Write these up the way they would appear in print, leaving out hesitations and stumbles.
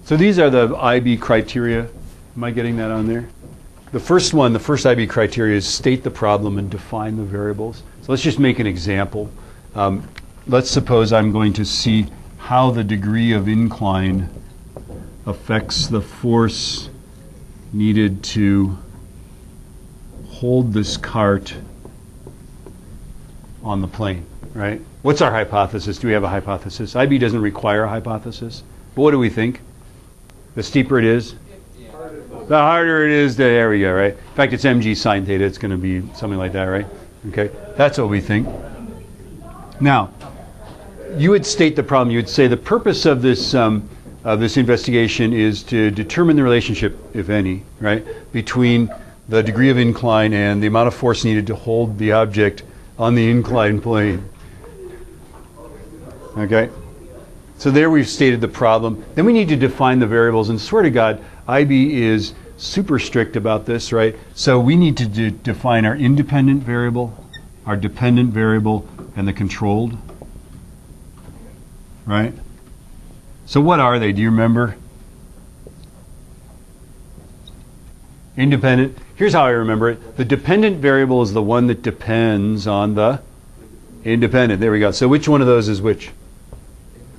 So these are the IB criteria. Am I getting that on there? The first one, the first IB criteria is state the problem and define the variables. So let's just make an example. Let's suppose I'm going to see how the degree of incline affects the force needed to hold this cart on the plane, right? What's our hypothesis? Do we have a hypothesis? IB doesn't require a hypothesis. But what do we think? The steeper it is, the harder it is, there we go, right? In fact, it's mg sine theta. It's going to be something like that, right? Okay, that's what we think. Now, you would state the problem. You would say the purpose of this investigation is to determine the relationship, if any, right, between the degree of incline and the amount of force needed to hold the object on the inclined plane. Okay? So there we've stated the problem. Then we need to define the variables, and swear to God, IB is super strict about this, right? So we need to define our independent variable, our dependent variable, and the controlled, right? So what are they? Do you remember? Independent. Here's how I remember it. The dependent variable is the one that depends on the independent. There we go. So which one of those is which?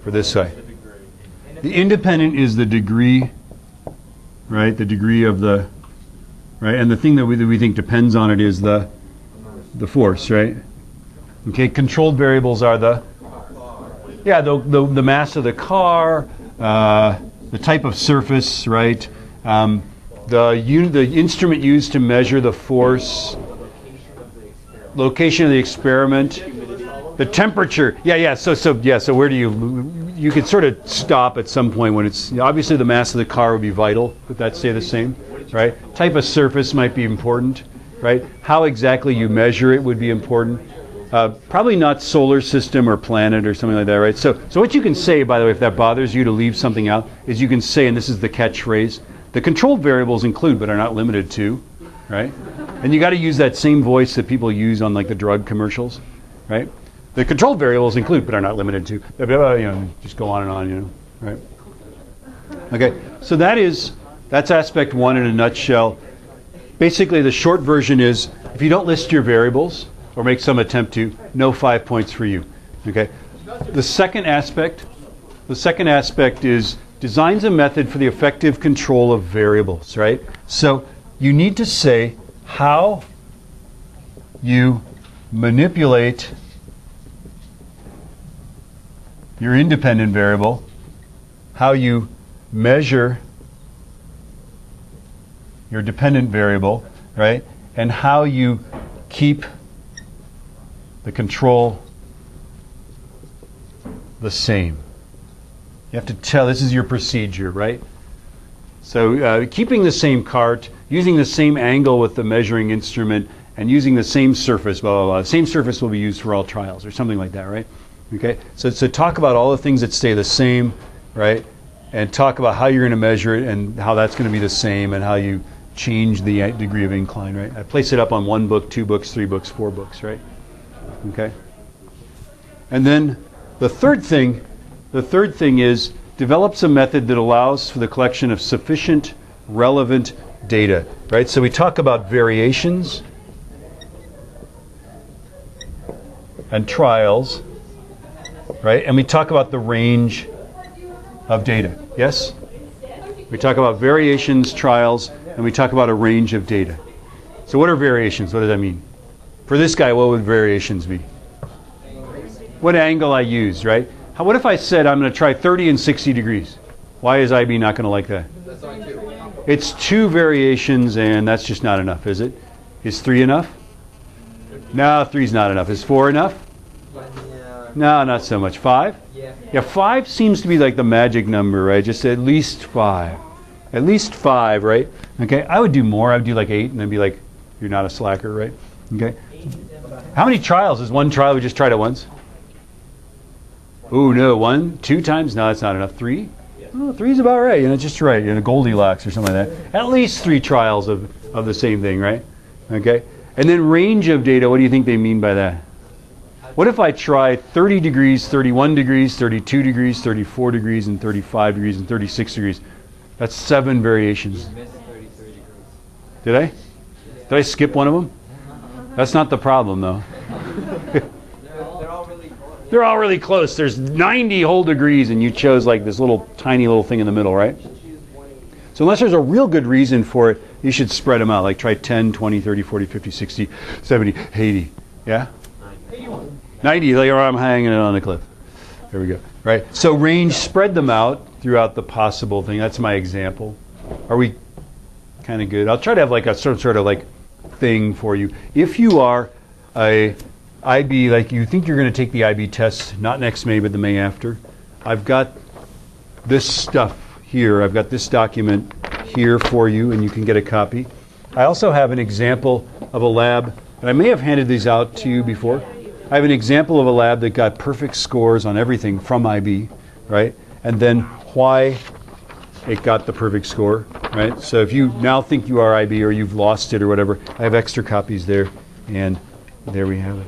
For this side. The independent is the degree, right? The degree of the, right? And the thing that we think depends on it is the force, right? Okay, controlled variables are the mass of the car, the type of surface, right? The instrument used to measure the force, location of the experiment, the temperature. So where do you could sort of stop at some point when it's, obviously the mass of the car would be vital, but that stay the same, right? Type of surface might be important, right? How exactly you measure it would be important. Probably not solar system or planet or something like that, right? So what you can say, by the way, if that bothers you to leave something out, is you can say, and this is the catchphrase, the controlled variables include but are not limited to, right? And you got to use that same voice that people use on like the drug commercials, right? The controlled variables include but are not limited to, just go on and on, right? Okay, so that's aspect one in a nutshell. Basically, the short version is, if you don't list your variables or make some attempt to, no 5 points for you, okay? The second aspect is designs a method for the effective control of variables, right? So you need to say how you manipulate your independent variable, how you measure your dependent variable, right? And how you keep the control the same. You have to tell, this is your procedure, right? So keeping the same cart, using the same angle with the measuring instrument, and using the same surface, blah, blah, blah. The same surface will be used for all trials, or something like that, right? Okay, so talk about all the things that stay the same, right? And talk about how you're going to measure it and how that's going to be the same and how you change the degree of incline, right? I place it up on 1 book, 2 books, 3 books, 4 books, right? Okay. And then the third thing is develops a method that allows for the collection of sufficient relevant data, right? So we talk about variations and trials, right? And we talk about the range of data. Yes? We talk about variations, trials, and we talk about a range of data. So what are variations? What does that mean? For this guy, what would variations be? What angle I use, right? What if I said I'm going to try 30 and 60 degrees? Why is IB not going to like that? It's 2 variations, and that's just not enough, is it? Is 3 enough? No, 3's not enough. Is 4 enough? No, not so much. 5? Yeah, 5 seems to be like the magic number, right? Just at least 5. At least 5, right? Okay, I would do more. I would do like 8 and then be like, you're not a slacker, right? Okay. How many trials? Is 1 trial we just tried it once? Ooh, no, 1, 2 times? No, that's not enough. 3? Oh, 3's about right. Just right. Goldilocks or something like that. At least 3 trials of the same thing, right? Okay. And then range of data. What do you think they mean by that? How What if I try 30 degrees, 31 degrees, 32 degrees, 34 degrees, and 35 degrees, and 36 degrees? That's 7 variations. Did I? Did I skip one of them? That's not the problem, though. They're all really close. There's 90 whole degrees, and you chose like this little tiny little thing in the middle, right? So unless there's a real good reason for it, you should spread them out. Like try 10, 20, 30, 40, 50, 60, 70, 80. Yeah? 90, like I'm hanging it on the cliff. There we go. Right? So range, spread them out throughout the possible thing. That's my example. Are we kind of good? I'll try to have like a sort of like thing for you. If you are a IB, like you think you're going to take the IB test, not next May, but the May after, I've got this stuff here. I've got this document here for you, and you can get a copy. I also have an example of a lab, and I may have handed these out to you before. I have an example of a lab that got perfect scores on everything from IB, right? And then why it got the perfect score, right? So if you now think you are IB or you've lost it or whatever, I have extra copies there, and there we have it.